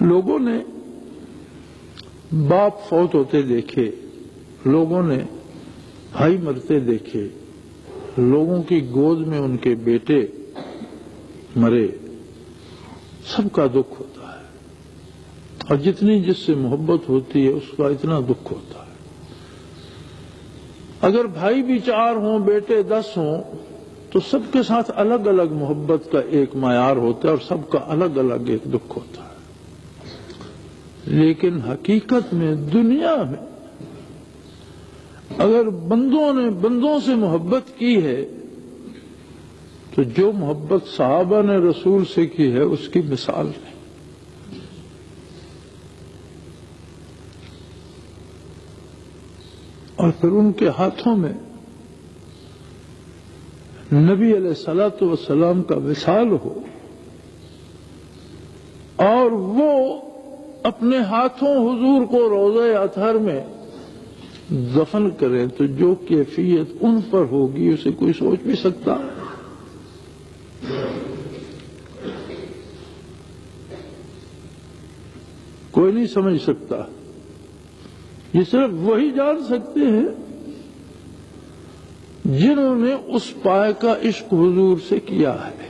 لوگوں نے باپ فوت ہوتے دیکھے، لوگوں نے بھائی مرتے دیکھے، لوگوں کی گود میں ان کے بیٹے مرے، سب کا دکھ ہوتا ہے، اور جتنی جس سے محبت ہوتی ہے اس کا اتنا دکھ ہوتا ہے۔ اگر بھائی بھی 4 ہوں، بیٹے 10 ہوں، تو سب کے ساتھ الگ الگ محبت کا ایک معیار ہوتا ہے اور سب کا الگ الگ ایک دکھ ہوتا ہے۔ لیکن حقیقت میں دنیا میں اگر بندوں نے بندوں سے محبت کی ہے تو جو محبت صحابہ نے رسول سے کی ہے اس کی مثال نہیں۔ اور پھر ان کے ہاتھوں میں نبی علیہ الصلوۃ والسلام کا وصال ہو اور وہ اپنے ہاتھوں حضور کو روضہ اطہر میں دفن کریں تو جو کیفیت ان پر ہوگی اسے کوئی سوچ بھی سکتا؟ کوئی نہیں سمجھ سکتا۔ یہ صرف وہی جان سکتے ہیں جنہوں نے اس پائے کا عشق حضور سے کیا ہے۔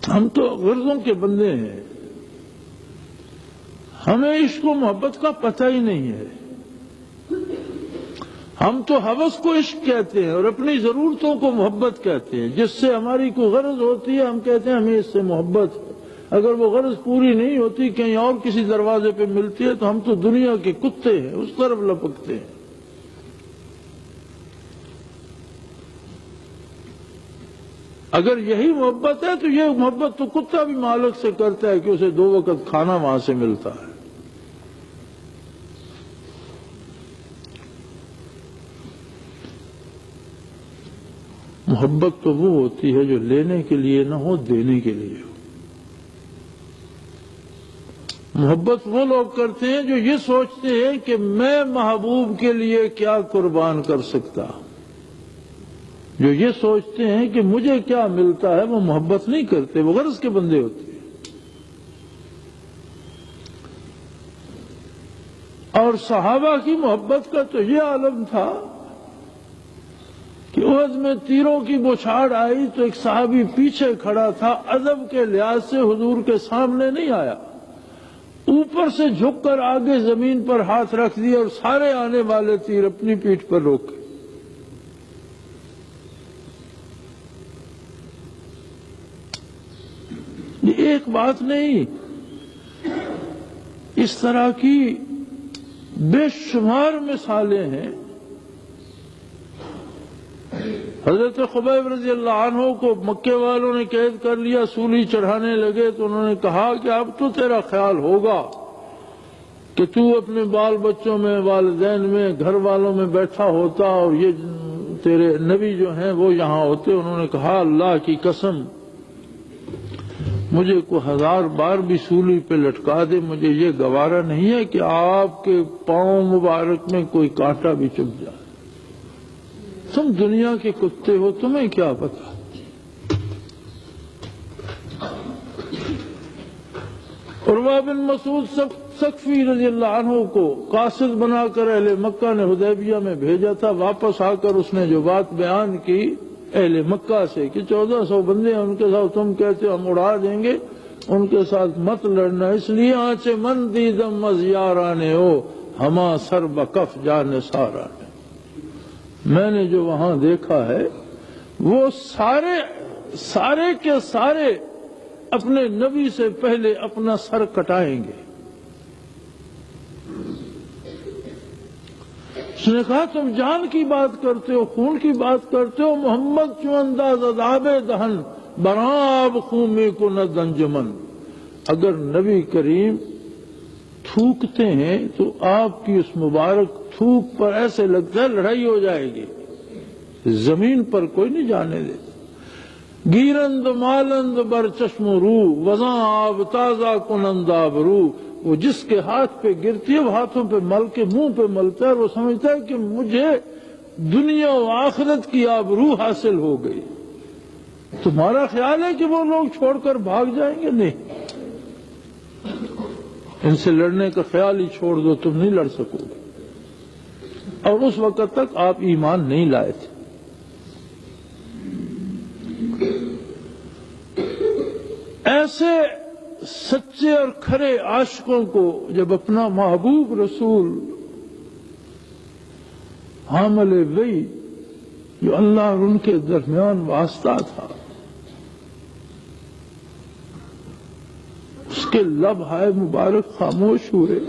ہم تو غرضوں کے بندے ہیں، ہمیں عشق و محبت کا پتہ ہی نہیں ہے۔ ہم تو ہوس کو عشق کہتے ہیں اور اپنی ضرورتوں کو محبت کہتے ہیں۔ جس سے ہماری کوئی غرض ہوتی ہے ہم کہتے ہیں ہمیں اس سے محبت ہے، اگر وہ غرض پوری نہیں ہوتی کہیں اور کسی دروازے پہ ملتی ہے تو ہم تو دنیا کے کتے ہیں، اس طرف لپکتے ہیں۔ اگر یہی محبت ہے تو یہ محبت تو کتا بھی مالک سے کرتا ہے کہ اسے 2 وقت کھانا وہاں سے ملتا ہے۔ محبت تو وہ ہوتی ہے جو لینے کے لیے نہ ہو، دینے کے لیے ہو۔ محبت وہ لوگ کرتے ہیں جو یہ سوچتے ہیں کہ میں محبوب کے لیے کیا قربان کر سکتا ہوں، جو یہ سوچتے ہیں کہ مجھے کیا ملتا ہے، وہ محبت نہیں کرتے، وہ غرض کے بندے ہوتے ہیں۔ اور صحابہ کی محبت کا تو یہ عالم تھا کہ احد میں تیروں کی بوچھاڑ آئی تو ایک صحابی پیچھے کھڑا تھا، ادب کے لحاظ سے حضور کے سامنے نہیں آیا، اوپر سے جھک کر آگے زمین پر ہاتھ رکھ دیا اور سارے آنے والے تیر اپنی پیٹھ پر روکے۔ یہ ایک بات نہیں، اس طرح کی بے شمار مثالیں ہیں۔ حضرت خبیب رضی اللہ عنہ کو مکے والوں نے قید کر لیا، سولی چڑھانے لگے تو انہوں نے کہا کہ اب تو تیرا خیال ہوگا کہ تو اپنے بال بچوں میں، والدین میں، گھر والوں میں بیٹھا ہوتا اور یہ تیرے نبی جو ہیں وہ یہاں ہوتے۔ انہوں نے کہا اللہ کی قسم مجھے کو 1000 بار بھی سولی پہ لٹکا دے، مجھے یہ گوارا نہیں ہے کہ آپ کے پاؤں مبارک میں کوئی کانٹا بھی چبھ جائے۔ تم دنیا کے کتے ہو، تمہیں کیا پتا۔ عروہ بن مسعود ثقفی رضی اللہ عنہ کو قاصد بنا کر اہل مکہ نے حدیبیہ میں بھیجا تھا، واپس آ کر اس نے جو بات بیان کی اہل مکہ سے کہ 1400 بندے ہیں ان کے ساتھ تم کہتے ہو ہم اڑا دیں گے، ان کے ساتھ مت لڑنا، اس لیے آنچے من دیدم از یارانے ہو ہما سر بکف جان سارانے۔ میں نے جو وہاں دیکھا ہے وہ سارے کے سارے اپنے نبی سے پہلے اپنا سر کٹائیں گے۔ اس نے کہا تم جان کی بات کرتے ہو، خون کی بات کرتے ہو، محمد چون انداز عذاب دہن براں آب خون میں کو نہ دنجمن۔ اگر نبی کریم تھوکتے ہیں تو آپ کی اس مبارک تھوک پر ایسے لگتا ہے لڑائی ہو جائے گی، زمین پر کوئی نہیں جانے دیتا۔ گیرند مالند بر چشم رو وزاں آب تازہ کنند آبرو، وہ جس کے ہاتھ پہ گرتی ہے وہ ہاتھوں پہ مل کے منہ پہ ملتا ہے، وہ سمجھتا ہے کہ مجھے دنیا و آخرت کی آبرو حاصل ہو گئی۔ تمہارا خیال ہے کہ وہ لوگ چھوڑ کر بھاگ جائیں گے؟ نہیں، ان سے لڑنے کا خیال ہی چھوڑ دو، تم نہیں لڑ سکو گے۔ اور اس وقت تک آپ ایمان نہیں لائے تھے۔ ایسے سچے اور کھرے عاشقوں کو جب اپنا محبوب رسول حامل وحی جو اللہ اور ان کے درمیان واسطہ تھا، اس کے لب ہائے مبارک خاموش ہوئے،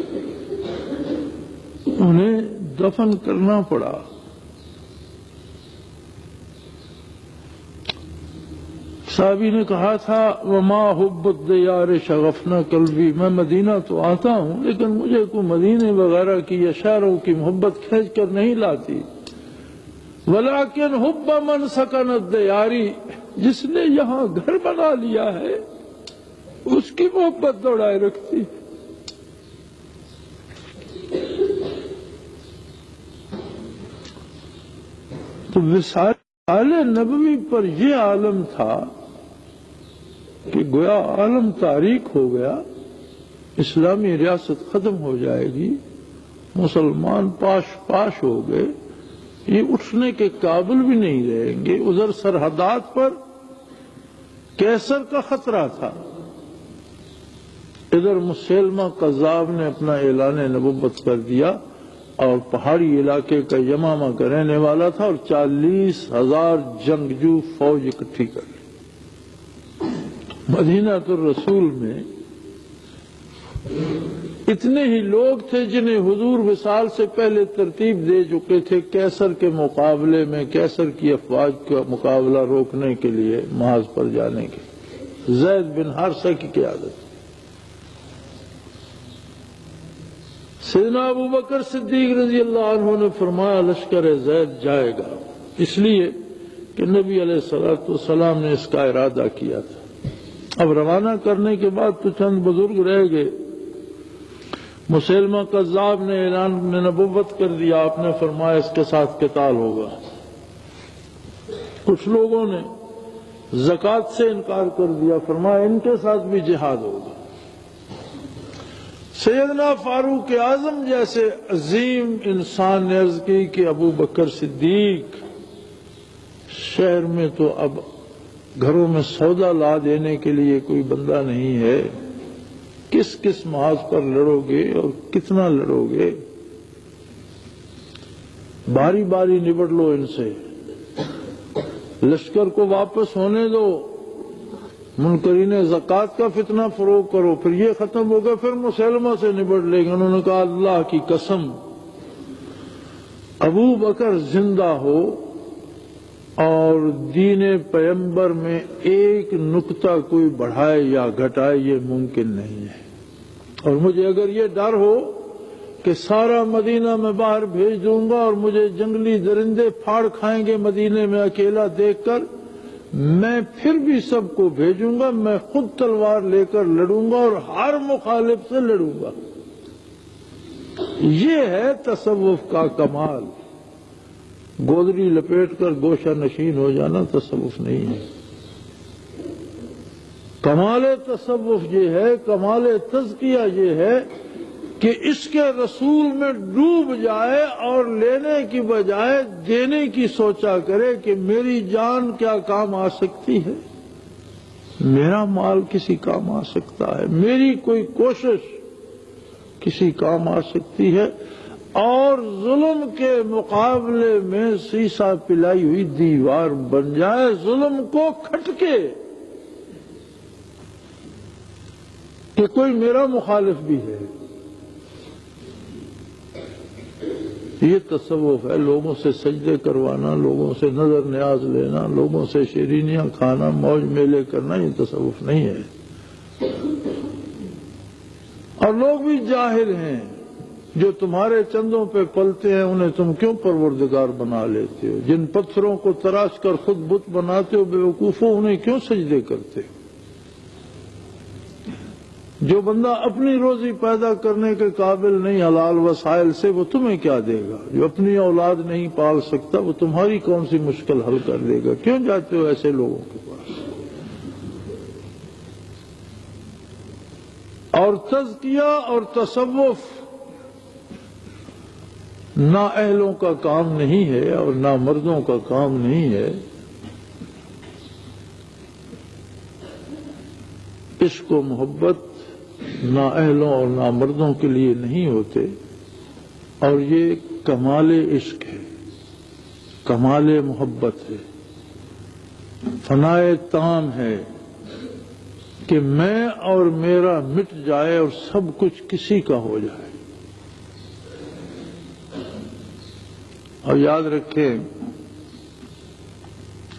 انہیں دفن کرنا پڑا۔ صحابی نے کہا تھا وما حب الدیار شغفنا قلبی، میں مدینہ تو آتا ہوں لیکن مجھے کوئی مدینے وغیرہ کی یا شہروں کی محبت کھینچ کر نہیں لاتی، ولیکن حب من سکن الدیاری، جس نے یہاں گھر بنا لیا ہے اس کی محبت دوڑائے رکھتی۔ تو وصال نبوی پر یہ عالم تھا کہ گویا عالم تاریک ہو گیا، اسلامی ریاست ختم ہو جائے گی، مسلمان پاش پاش ہو گئے، یہ اٹھنے کے قابل بھی نہیں رہیں گے۔ ادھر سرحدات پر کیسر کا خطرہ تھا، ادھر مسیلمہ کذاب نے اپنا اعلان نبوت کر دیا اور پہاڑی علاقے کا یمامہ کا رہنے والا تھا، اور 40,000 جنگجو فوج اکٹھی کر لی۔ مدینہ الرسول میں اتنے ہی لوگ تھے جنہیں حضور وصال سے پہلے ترتیب دے چکے تھے کیسر کے مقابلے میں، کیسر کی افواج کا مقابلہ روکنے کے لیے محاذ پر جانے کے۔ زید بن حارثہ کی قیادت، سیدنا ابو بکر صدیق رضی اللہ عنہ نے فرمایا لشکر زید جائے گا، اس لیے کہ نبی علیہ الصلوۃ والسلام نے اس کا ارادہ کیا تھا۔ اب روانہ کرنے کے بعد تو چند بزرگ رہ گئے۔ مسیلمہ کذاب نے اعلان نبوت کر دیا، آپ نے فرمایا اس کے ساتھ قتال ہوگا۔ کچھ لوگوں نے زکوٰۃ سے انکار کر دیا، فرمایا ان کے ساتھ بھی جہاد ہوگا۔ سیدنا فاروق اعظم جیسے عظیم انسان نے عرض کی کہ ابو بکر صدیق، شہر میں تو اب گھروں میں سودا لا دینے کے لیے کوئی بندہ نہیں ہے، کس کس محاذ پر لڑو گے اور کتنا لڑو گے؟ باری باری نبٹ لو ان سے، لشکر کو واپس ہونے دو، منکرین زکوٰۃ کا فتنہ فروغ کرو، پھر یہ ختم ہوگا پھر مسلمہ سے نبٹ لیں گے۔ انہوں نے کہا اللہ کی قسم ابو بکر زندہ ہو اور دین پیغمبر میں ایک نقطہ کوئی بڑھائے یا گھٹائے یہ ممکن نہیں ہے، اور مجھے اگر یہ ڈر ہو کہ سارا مدینہ میں باہر بھیج دوں گا اور مجھے جنگلی درندے پھاڑ کھائیں گے مدینے میں اکیلا دیکھ کر، میں پھر بھی سب کو بھیجوں گا، میں خود تلوار لے کر لڑوں گا اور ہر مخالف سے لڑوں گا۔ یہ ہے تصوف کا کمال۔ گودری لپیٹ کر گوشہ نشین ہو جانا تصوف نہیں ہے۔ کمال تصوف یہ ہے، کمال تزکیہ یہ ہے کہ اس کے رسول میں ڈوب جائے اور لینے کی بجائے دینے کی سوچا کرے کہ میری جان کیا کام آ سکتی ہے، میرا مال کسی کام آ سکتا ہے، میری کوئی کوشش کسی کام آ سکتی ہے، اور ظلم کے مقابلے میں سیسا پلائی ہوئی دیوار بن جائے، ظلم کو کھٹکے کہ کوئی میرا مخالف بھی ہے۔ یہ تصوف ہے، لوگوں سے سجدے کروانا، لوگوں سے نظر نیاز لینا، لوگوں سے شیرینیاں کھانا، موج میلے کرنا، یہ تصوف نہیں ہے۔ اور لوگ بھی جاہل ہیں، جو تمہارے چندوں پہ پلتے ہیں انہیں تم کیوں پروردگار بنا لیتے ہو؟ جن پتھروں کو تراش کر خود بت بناتے ہو بے وقوفو، انہیں کیوں سجدے کرتے ہو؟ جو بندہ اپنی روزی پیدا کرنے کے قابل نہیں حلال وسائل سے، وہ تمہیں کیا دے گا؟ جو اپنی اولاد نہیں پال سکتا وہ تمہاری کون سی مشکل حل کر دے گا؟ کیوں جاتے ہو ایسے لوگوں کے پاس؟ اور تزکیہ اور تصوف نہ اہلوں کا کام نہیں ہے اور نہ مردوں کا کام نہیں ہے۔ عشق و محبت نہ اہلوں اور نہ مردوں کے لیے نہیں ہوتے، اور یہ کمال عشق ہے، کمال محبت ہے، فنائے تام ہے کہ میں اور میرا مٹ جائے اور سب کچھ کسی کا ہو جائے۔ اور یاد رکھیں،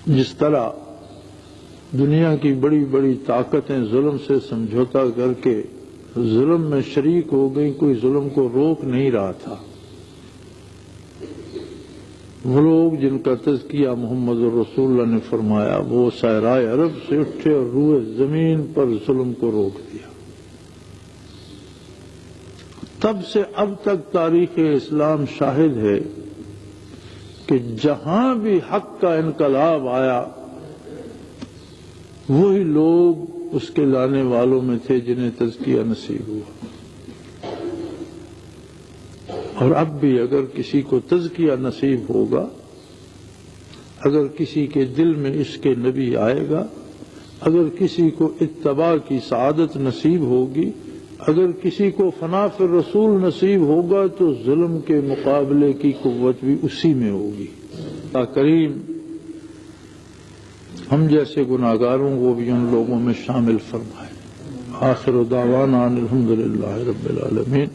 جس طرح دنیا کی بڑی بڑی طاقتیں ظلم سے سمجھوتا کر کے ظلم میں شریک ہو گئی، کوئی ظلم کو روک نہیں رہا تھا۔ وہ لوگ جن کا تذکیہ محمد رسول اللہ نے فرمایا، وہ صحرائے عرب سے اٹھے اور روئے زمین پر ظلم کو روک دیا۔ تب سے اب تک تاریخ اسلام شاہد ہے کہ جہاں بھی حق کا انقلاب آیا، وہی لوگ اس کے لانے والوں میں تھے جنہیں تزکیہ نصیب ہوا۔ اور اب بھی اگر کسی کو تزکیہ نصیب ہوگا، اگر کسی کے دل میں عشق نبی آئے گا، اگر کسی کو اتباع کی سعادت نصیب ہوگی، اگر کسی کو فنا فی الرسول نصیب ہوگا، تو ظلم کے مقابلے کی قوت بھی اسی میں ہوگی۔ اللہ کریم ہم جیسے گناہگاروں کو بھی ان لوگوں میں شامل فرمائے۔ آخر دعوانا الحمدللہ رب العالمین۔